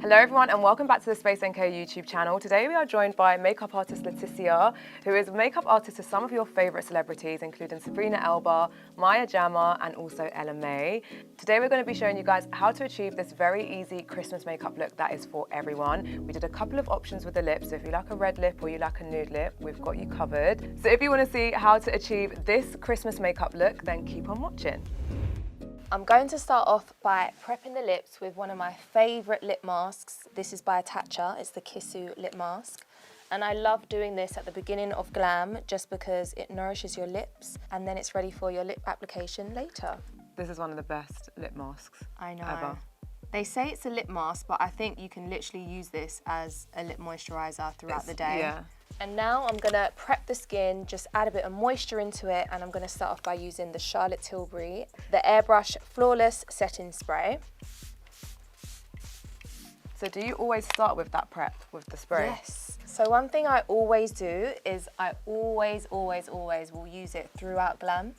Hello everyone and welcome back to the Space NK YouTube channel. Today we are joined by makeup artist Letitia, who is a makeup artist to some of your favourite celebrities, including Sabrina Elba, Maya Jama and also Ella May. Today we're going to be showing you guys how to achieve this very easy Christmas makeup look that is for everyone. We did a couple of options with the lips, so if you like a red lip or you like a nude lip, we've got you covered. So if you want to see how to achieve this Christmas makeup look, then keep on watching. I'm going to start off by prepping the lips with one of my favourite lip masks. This is by Tatcha, it's the Kissu lip mask. And I love doing this at the beginning of Glam just because it nourishes your lips and then it's ready for your lip application later. This is one of the best lip masks I know. ever. They say it's a lip mask, but I think you can literally use this as a lip moisturiser throughout the day. Yeah. And now I'm gonna prep the skin, just add a bit of moisture into it, and I'm gonna start off by using the Charlotte Tilbury, the Airbrush Flawless Setting Spray. So do you always start with that prep, with the spray? Yes. So one thing I always do is I always will use it throughout Glam.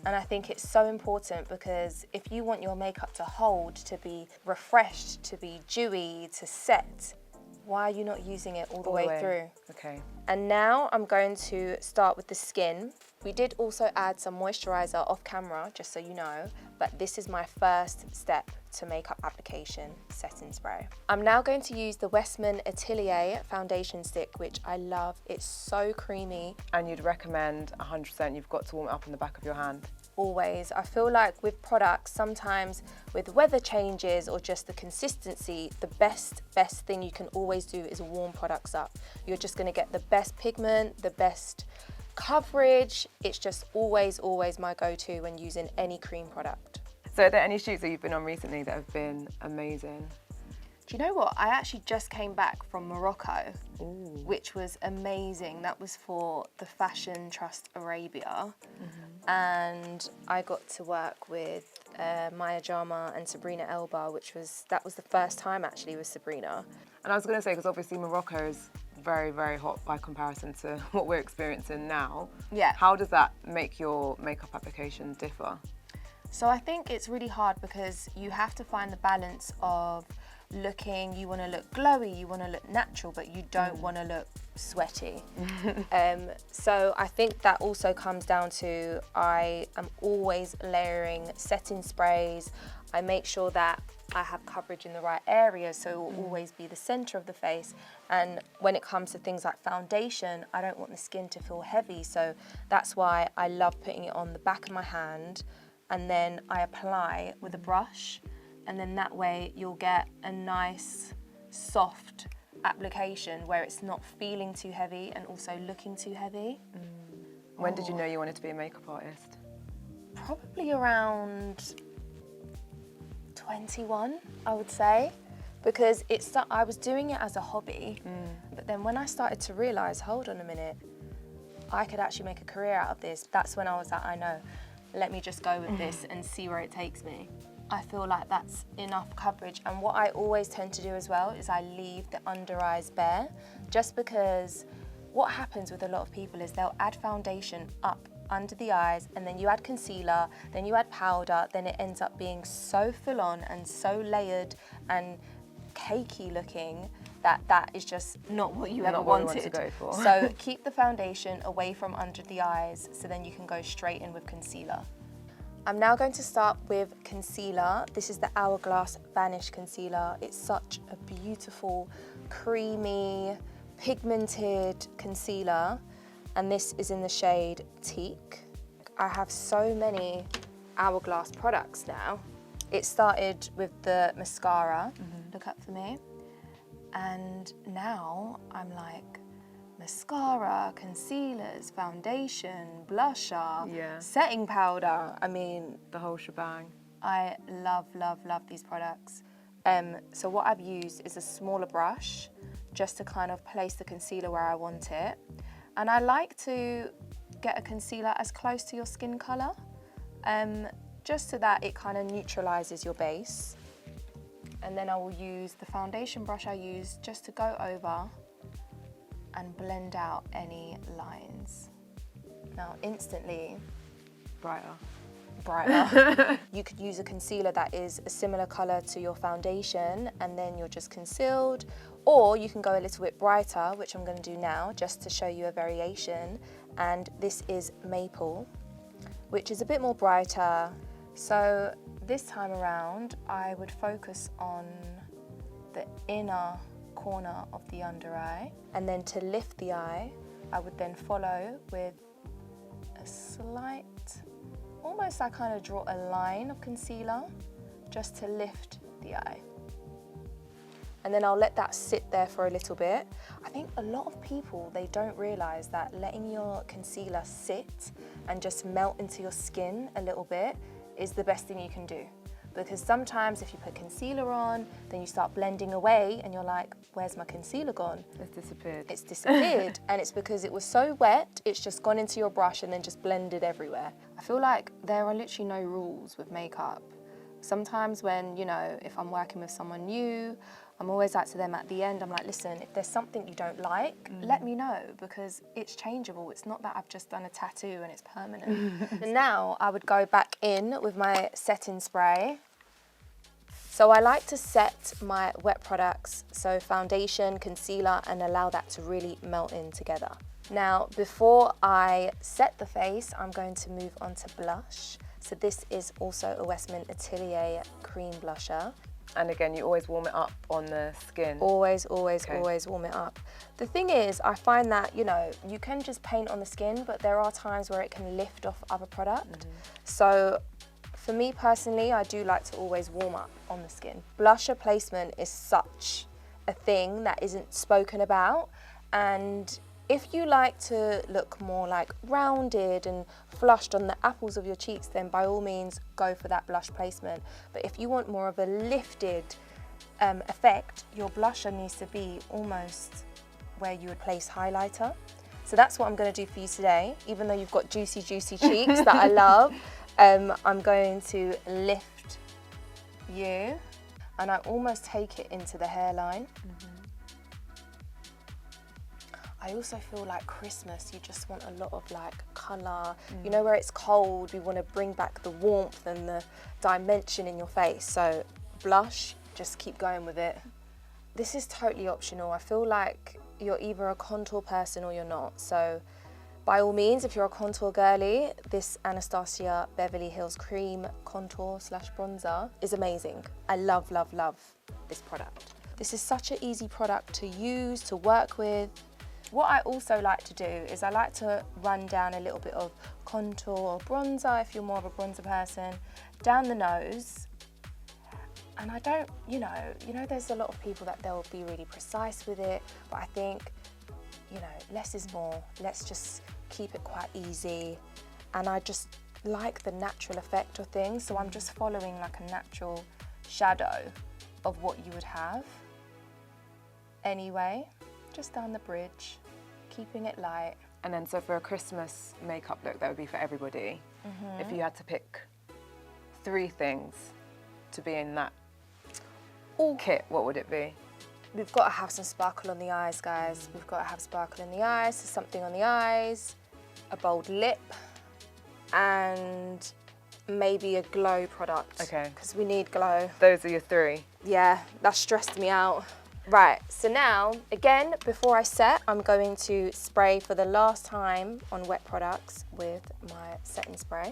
And I think it's so important because if you want your makeup to hold, to be refreshed, to be dewy, to set, why are you not using it all the way through? Okay. And now I'm going to start with the skin. We did also add some moisturiser off camera, just so you know, but this is my first step to makeup application, setting spray. I'm now going to use the Westman Atelier foundation stick, which I love. It's so creamy. And you'd recommend 100% you've got to warm it up in the back of your hand? Always. I feel like with products, sometimes with weather changes or just the consistency, the best thing you can always do is warm products up. You're just gonna get the best pigment, the best coverage. It's just always my go-to when using any cream product. So are there any shoots that you've been on recently that have been amazing? Do you know what? I actually just came back from Morocco, Ooh. which was amazing. That was for the Fashion Trust Arabia. And I got to work with Maya Jama and Sabrina Elba, that was the first time actually with Sabrina. And I was going to say, because obviously Morocco is very hot by comparison to what we're experiencing now. Yeah. How does that make your makeup application differ? So I think it's really hard because you have to find the balance of looking, you want to look glowy, you want to look natural, but you don't want to look sweaty. So I think that also comes down to I am always layering setting sprays. I make sure that I have coverage in the right areas, so it will always be the center of the face. And when it comes to things like foundation, I don't want the skin to feel heavy, so that's why I love putting it on the back of my hand and then I apply with a brush, and then that way you'll get a nice soft application where it's not feeling too heavy and also looking too heavy. When did you know you wanted to be a makeup artist? Probably around 21, I would say, because I was doing it as a hobby, but then when I started to realise, hold on a minute, I could actually make a career out of this, that's when I was like, I know, let me just go with this and see where it takes me. I feel like that's enough coverage, and what I always tend to do as well is I leave the under eyes bare, just because what happens with a lot of people is they'll add foundation up under the eyes, and then you add concealer, then you add powder, then it ends up being so full on and so layered and cakey looking that is just not what you ever wanted. What you want to go for. So keep the foundation away from under the eyes so then you can go straight in with concealer. I'm now going to start with concealer. This is the Hourglass Vanish Concealer. It's such a beautiful, creamy, pigmented concealer, and this is in the shade Teak. I have so many Hourglass products now. It started with the mascara, look up for me, and now I'm like, mascara, concealers, foundation, blusher, setting powder. I mean, The whole shebang. I love these products. So what I've used is a smaller brush just to kind of place the concealer where I want it. And I like to get a concealer as close to your skin colour, just so that it kind of neutralises your base. And then I will use the foundation brush I use just to go over and blend out any lines. Now instantly, Brighter. brighter. You could use a concealer that is a similar colour to your foundation and then you're just concealed, or you can go a little bit brighter, which I'm going to do now just to show you a variation, and this is Maple, which is a bit more brighter. So this time around I would focus on the inner corner of the under eye, and then to lift the eye I would then follow with a slight, almost I kind of draw a line of concealer just to lift the eye. And then I'll let that sit there for a little bit. I think a lot of people, they don't realise that letting your concealer sit and just melt into your skin a little bit is the best thing you can do. Because sometimes if you put concealer on, then you start blending away and you're like, where's my concealer gone? It's disappeared. It's disappeared. And it's because it was so wet, it's just gone into your brush and then just blended everywhere. I feel like there are literally no rules with makeup. Sometimes when, you know, if I'm working with someone new, I'm always like to them at the end, I'm like, listen, if there's something you don't like, let me know, because it's changeable. It's not that I've just done a tattoo and it's permanent. And now I would go back in with my setting spray. So I like to set my wet products, so foundation, concealer, and allow that to really melt in together. Now, before I set the face, I'm going to move on to blush. So this is also a Westman Atelier cream blusher. And again, you always warm it up on the skin. Always warm it up. The thing is, I find that, you know, you can just paint on the skin, but there are times where it can lift off other product. So for me personally, I do like to always warm up on the skin. Blusher placement is such a thing that isn't spoken about, and if you like to look more like rounded and flushed on the apples of your cheeks, then by all means go for that blush placement. But if you want more of a lifted effect, your blusher needs to be almost where you would place highlighter. So that's what I'm going to do for you today. Even though you've got juicy, juicy cheeks that I love, I'm going to lift you, and I almost take it into the hairline. I also feel like Christmas, you just want a lot of like colour. You know, where it's cold, we want to bring back the warmth and the dimension in your face. So blush, just keep going with it. This is totally optional. I feel like you're either a contour person or you're not. So by all means, if you're a contour girly, this Anastasia Beverly Hills Cream Contour / Bronzer is amazing. I love, love, love this product. This is such an easy product to use, to work with. What I also like to do is I like to run down a little bit of contour or bronzer, if you're more of a bronzer person, down the nose. And I don't, you know, there's a lot of people that they'll be really precise with it, but I think, you know, less is more. Let's just keep it quite easy. And I just like the natural effect of things, so I'm just following like a natural shadow of what you would have anyway. Just down the bridge, keeping it light. And then so for a Christmas makeup look, that would be for everybody. If you had to pick 3 things to be in that kit, what would it be? We've got to have some sparkle on the eyes, guys. We've got to have sparkle in the eyes, so something on the eyes, a bold lip, and maybe a glow product. Okay. Because we need glow. Those are your 3. Yeah, that stressed me out. Right, so now, again, before I set, I'm going to spray for the last time on wet products with my setting spray.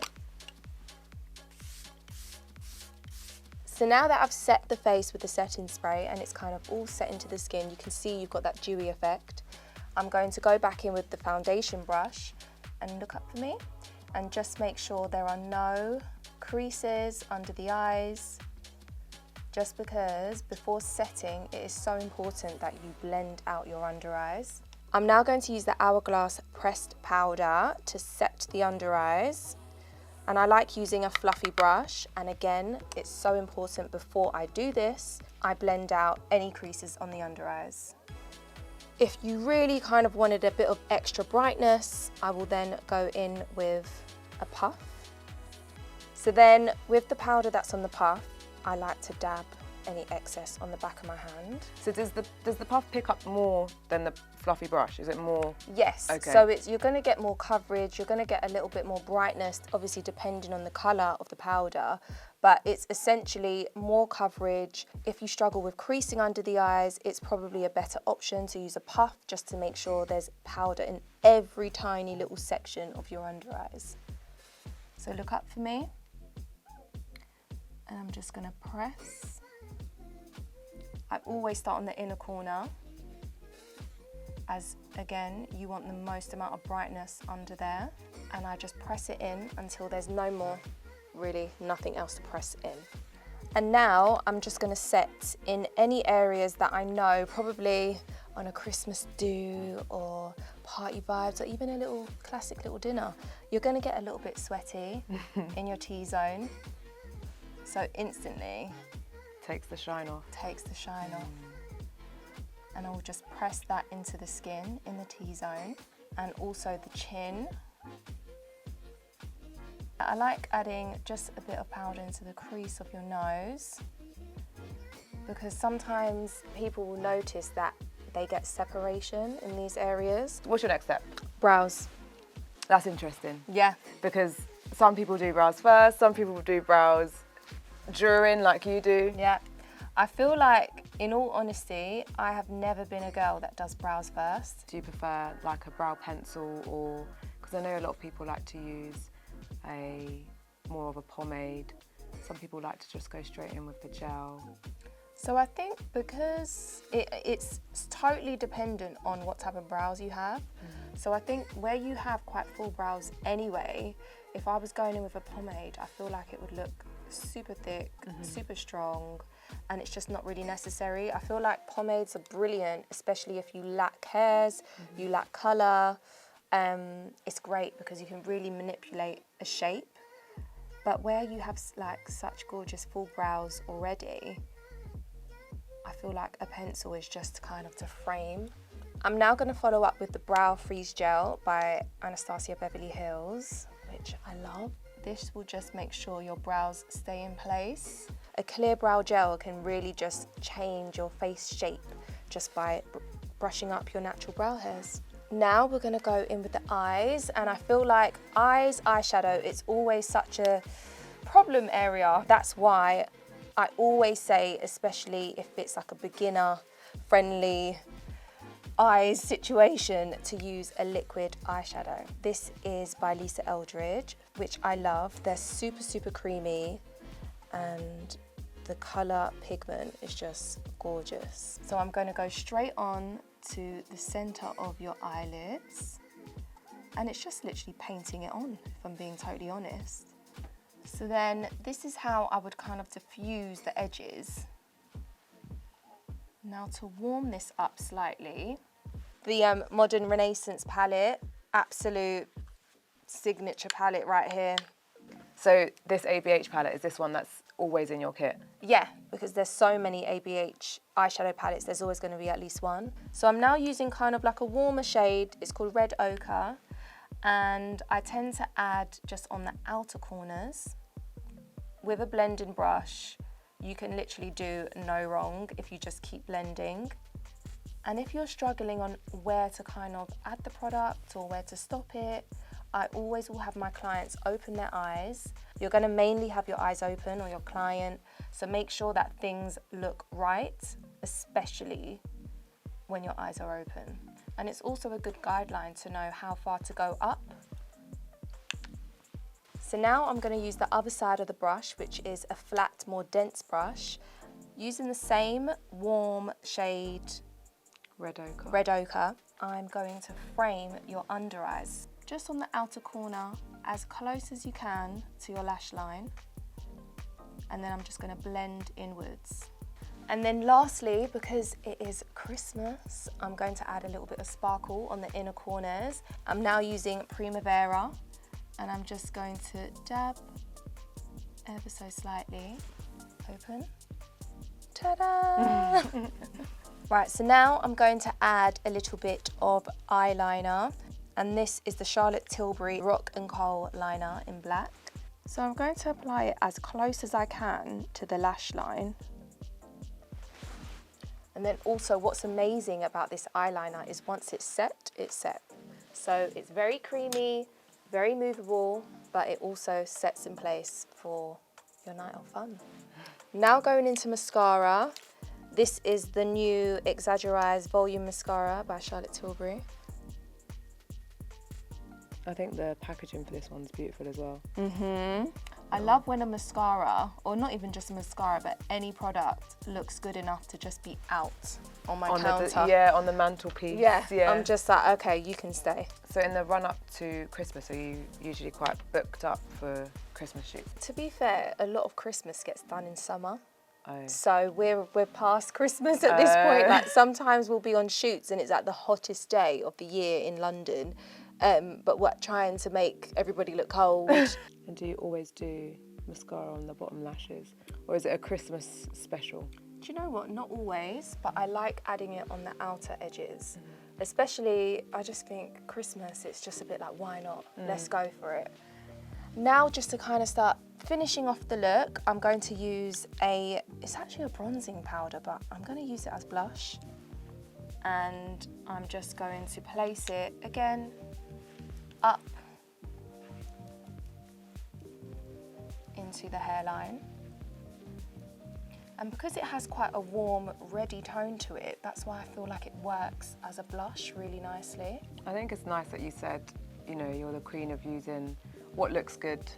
So now that I've set the face with the setting spray and it's kind of all set into the skin, you can see you've got that dewy effect. I'm going to go back in with the foundation brush and look up for me and just make sure there are no creases under the eyes. Just because before setting, it is so important that you blend out your under eyes. I'm now going to use the Hourglass pressed powder to set the under eyes. And I like using a fluffy brush. And again, it's so important before I do this, I blend out any creases on the under eyes. If you really kind of wanted a bit of extra brightness, I will then go in with a puff. So then with the powder that's on the puff, I like to dab any excess on the back of my hand. So does the puff pick up more than the fluffy brush? Is it more? Yes, okay. So you're going to get more coverage, you're going to get a little bit more brightness, obviously depending on the colour of the powder, but it's essentially more coverage. If you struggle with creasing under the eyes, it's probably a better option to use a puff just to make sure there's powder in every tiny little section of your under eyes. So look up for me, and I'm just going to press. I always start on the inner corner, as again, you want the most amount of brightness under there, and I just press it in until there's no more, really nothing else to press in. And now I'm just going to set in any areas that I know, probably on a Christmas do or party vibes, or even a little classic little dinner. You're going to get a little bit sweaty in your T-zone, so instantly Takes the shine off. And I'll just press that into the skin in the T-zone, and also the chin. I like adding just a bit of powder into the crease of your nose, because sometimes people will notice that they get separation in these areas. What's your next step? Brows. That's interesting. Yeah. Because some people do brows first, some people do brows during, like you do. Yeah. I feel like, in all honesty, I have never been a girl that does brows first. Do you prefer like a brow pencil, or, because I know a lot of people like to use more of a pomade. Some people like to just go straight in with the gel. So I think because it's totally dependent on what type of brows you have. So I think where you have quite full brows anyway, if I was going in with a pomade, I feel like it would look super thick, super strong, and it's just not really necessary. I feel like pomades are brilliant, especially if you lack hairs, you lack colour. It's great because you can really manipulate a shape. But where you have like such gorgeous full brows already, I feel like a pencil is just kind of to frame. I'm now going to follow up with the Brow Freeze Gel by Anastasia Beverly Hills, which I love. This will just make sure your brows stay in place. A clear brow gel can really just change your face shape just by brushing up your natural brow hairs. Now we're going to go in with the eyes, and I feel like eyeshadow, it's always such a problem area. That's why I always say, especially if it's like a beginner-friendly eyes situation, to use a liquid eyeshadow. This is by Lisa Eldridge, which I love. They're super, super creamy, and the colour pigment is just gorgeous. So I'm going to go straight on to the centre of your eyelids, and it's just literally painting it on, if I'm being totally honest. So then this is how I would kind of diffuse the edges. Now to warm this up slightly, the Modern Renaissance palette, absolute signature palette right here. So this ABH palette, is this one that's always in your kit? Yeah, because there's so many ABH eyeshadow palettes, there's always going to be at least one. So I'm now using kind of like a warmer shade, it's called Red Ochre, and I tend to add just on the outer corners. With a blending brush, you can literally do no wrong if you just keep blending. And if you're struggling on where to kind of add the product or where to stop it, I always will have my clients open their eyes. You're going to mainly have your eyes open, or your client, so make sure that things look right, especially when your eyes are open. And it's also a good guideline to know how far to go up. So now I'm going to use the other side of the brush, which is a flat, more dense brush, using the same warm shade Red Ochre. I'm going to frame your under eyes, just on the outer corner, as close as you can to your lash line. And then I'm just going to blend inwards. And then lastly, because it is Christmas, I'm going to add a little bit of sparkle on the inner corners. I'm now using Primavera, and I'm just going to dab ever so slightly. Open. Ta-da! Right, so now I'm going to add a little bit of eyeliner, and this is the Charlotte Tilbury Rock and Coal liner in black. So I'm going to apply it as close as I can to the lash line. And then also what's amazing about this eyeliner is once it's set, it's set. So it's very creamy, very movable, but it also sets in place for your night of fun. Now going into mascara. This is the new Exaggerized Volume Mascara by Charlotte Tilbury. I think the packaging for this one's beautiful as well. I love when a mascara, or not even just a mascara, but any product looks good enough to just be out on my counter. Yeah, on the mantelpiece. Yeah, yeah. I'm just like, okay, you can stay. So in the run-up to Christmas, are you usually quite booked up for Christmas shoots? To be fair, a lot of Christmas gets done in summer. Oh. So we're past Christmas at this point. Like sometimes we'll be on shoots and it's at the hottest day of the year in London, but we're trying to make everybody look cold. And do you always do mascara on the bottom lashes, or is it a Christmas special? Do you know what? Not always, but I like adding it on the outer edges. Especially, I just think Christmas, it's just a bit like, why not? Let's go for it. Now, just to kind of start finishing off the look, I'm going to use it's actually a bronzing powder, but I'm going to use it as blush. And I'm just going to place it again up into the hairline. And because it has quite a warm, ready tone to it, that's why I feel like it works as a blush really nicely. I think it's nice that you said, you know, you're the queen of using what looks good.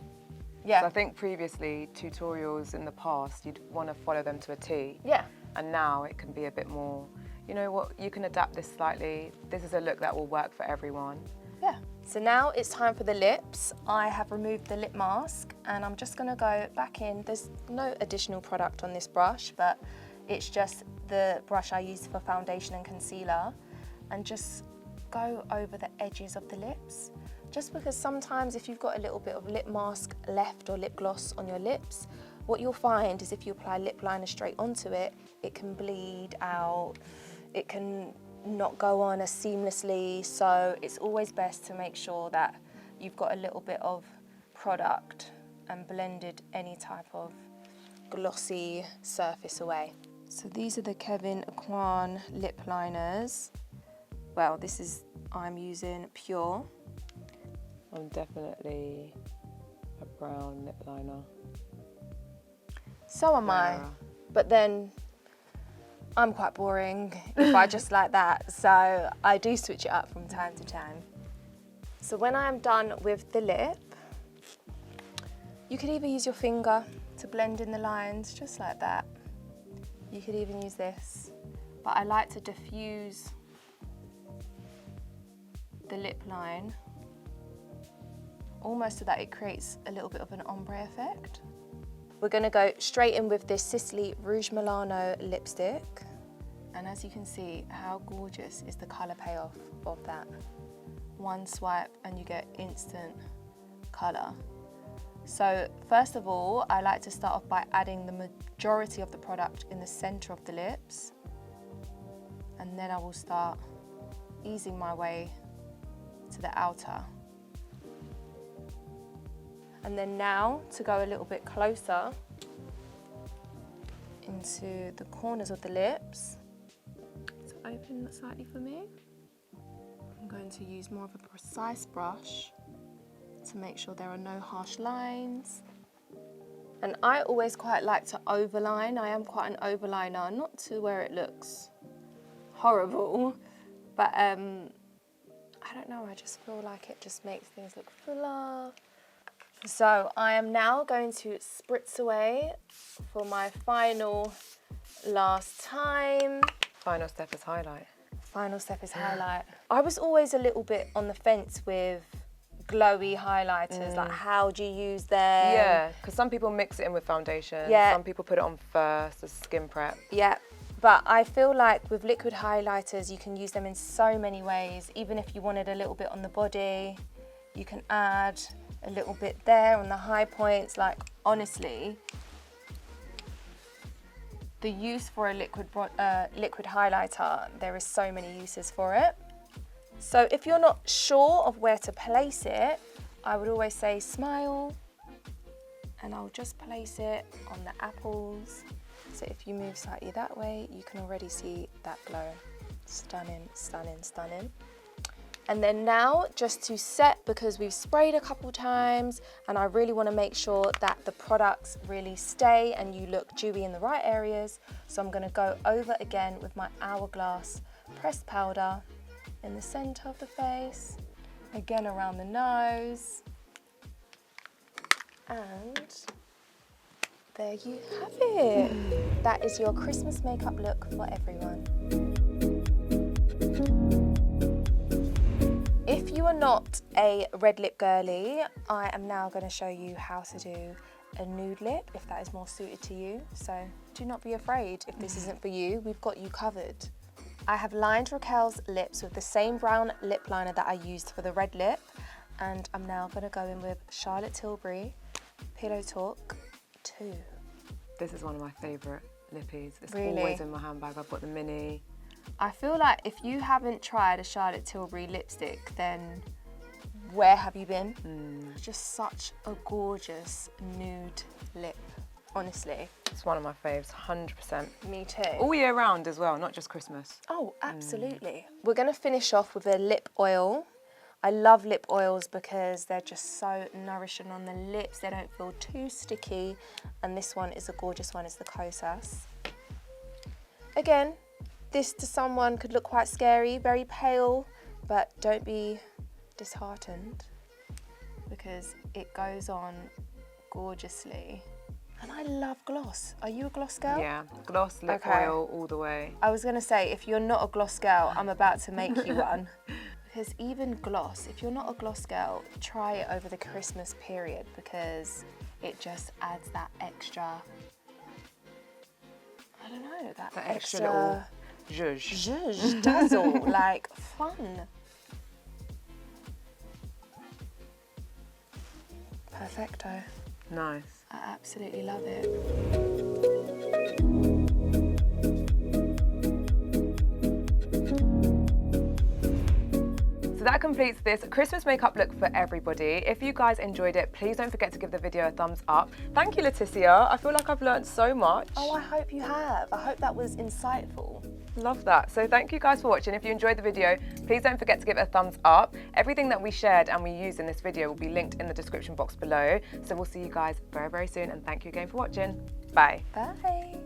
Yeah. So I think previously, tutorials in the past, you'd want to follow them to a T. Yeah. And now it can be a bit more, you know what, you can adapt this slightly. This is a look that will work for everyone. Yeah. So now it's time for the lips. I have removed the lip mask and I'm just gonna go back in. There's no additional product on this brush, but it's just the brush I use for foundation and concealer, and just go over the edges of the lips. Just because sometimes if you've got a little bit of lip mask left or lip gloss on your lips, what you'll find is if you apply lip liner straight onto it, it can bleed out, it can not go on as seamlessly. So it's always best to make sure that you've got a little bit of product and blended any type of glossy surface away. So these are the Kevyn Aucoin lip liners. Well, I'm using Pure. I'm definitely a brown lip liner. So am I, but then I'm quite boring if I just like that, so I do switch it up from time to time. So when I'm done with the lip, you could either use your finger to blend in the lines, just like that. You could even use this, but I like to diffuse the lip line, almost so that it creates a little bit of an ombre effect. We're gonna go straight in with this Sisley Rouge Milano lipstick. And as you can see, how gorgeous is the color payoff of that. One swipe and you get instant color. So first of all, I like to start off by adding the majority of the product in the center of the lips. And then I will start easing my way to the outer. And then now, to go a little bit closer into the corners of the lips, to open slightly for me, I'm going to use more of a precise brush to make sure there are no harsh lines. And I always quite like to overline. I am quite an overliner, not to where it looks horrible, but I don't know, I just feel like it just makes things look fuller. So I am now going to spritz away for my final last time. Final step is highlight. Final step is highlight. I was always a little bit on the fence with glowy highlighters, like how do you use them? Yeah, because some people mix it in with foundation, some people put it on first as skin prep. Yeah, but I feel like with liquid highlighters, you can use them in so many ways. Even if you wanted a little bit on the body, you can add a little bit there on the high points. Like, honestly, the use for a liquid highlighter, there is so many uses for it. So if you're not sure of where to place it, I would always say smile, and I'll just place it on the apples So if you move slightly that way, you can already see that glow. Stunning, stunning, stunning. And then now, just to set, because we've sprayed a couple times, and I really want to make sure that the products really stay and you look dewy in the right areas. So I'm going to go over again with my Hourglass pressed powder in the center of the face, again around the nose, and there you have it. That is your Christmas makeup look for everyone. If you are not a red lip girly, I am now going to show you how to do a nude lip if that is more suited to you. So do not be afraid if this isn't for you, we've got you covered. I have lined Raquel's lips with the same brown lip liner that I used for the red lip, and I'm now going to go in with Charlotte Tilbury Pillow Talk 2. This is one of my favourite lippies. It's Really? always in my handbag. I've got the mini. I feel like if you haven't tried a Charlotte Tilbury lipstick, then where have you been? It's just such a gorgeous nude lip, honestly. It's one of my faves, 100%. Me too. All year round as well, not just Christmas. Oh, absolutely. We're going to finish off with a lip oil. I love lip oils because they're just so nourishing on the lips. They don't feel too sticky. And this one is a gorgeous one. It's the Kosas. Again, this to someone could look quite scary, very pale, but don't be disheartened because it goes on gorgeously. And I love gloss. Are you a gloss girl? Yeah, gloss, lip Okay. oil, all the way. I was going to say, if you're not a gloss girl, I'm about to make you one. Because even gloss, if you're not a gloss girl, try it over the Christmas period because it just adds that extra, I don't know, that extra little zhuzh. zhuzh, dazzle, like fun. Perfecto. Nice. I absolutely love it. So that completes this Christmas makeup look for everybody. If you guys enjoyed it, please don't forget to give the video a thumbs up. Thank you, Letitia. I feel like I've learned so much. Oh, I hope you have. I hope that was insightful. Love that. So thank you guys for watching. If you enjoyed the video, please don't forget to give it a thumbs up. Everything that we shared and we used in this video will be linked in the description box below. So we'll see you guys very, very soon. And thank you again for watching. Bye. Bye.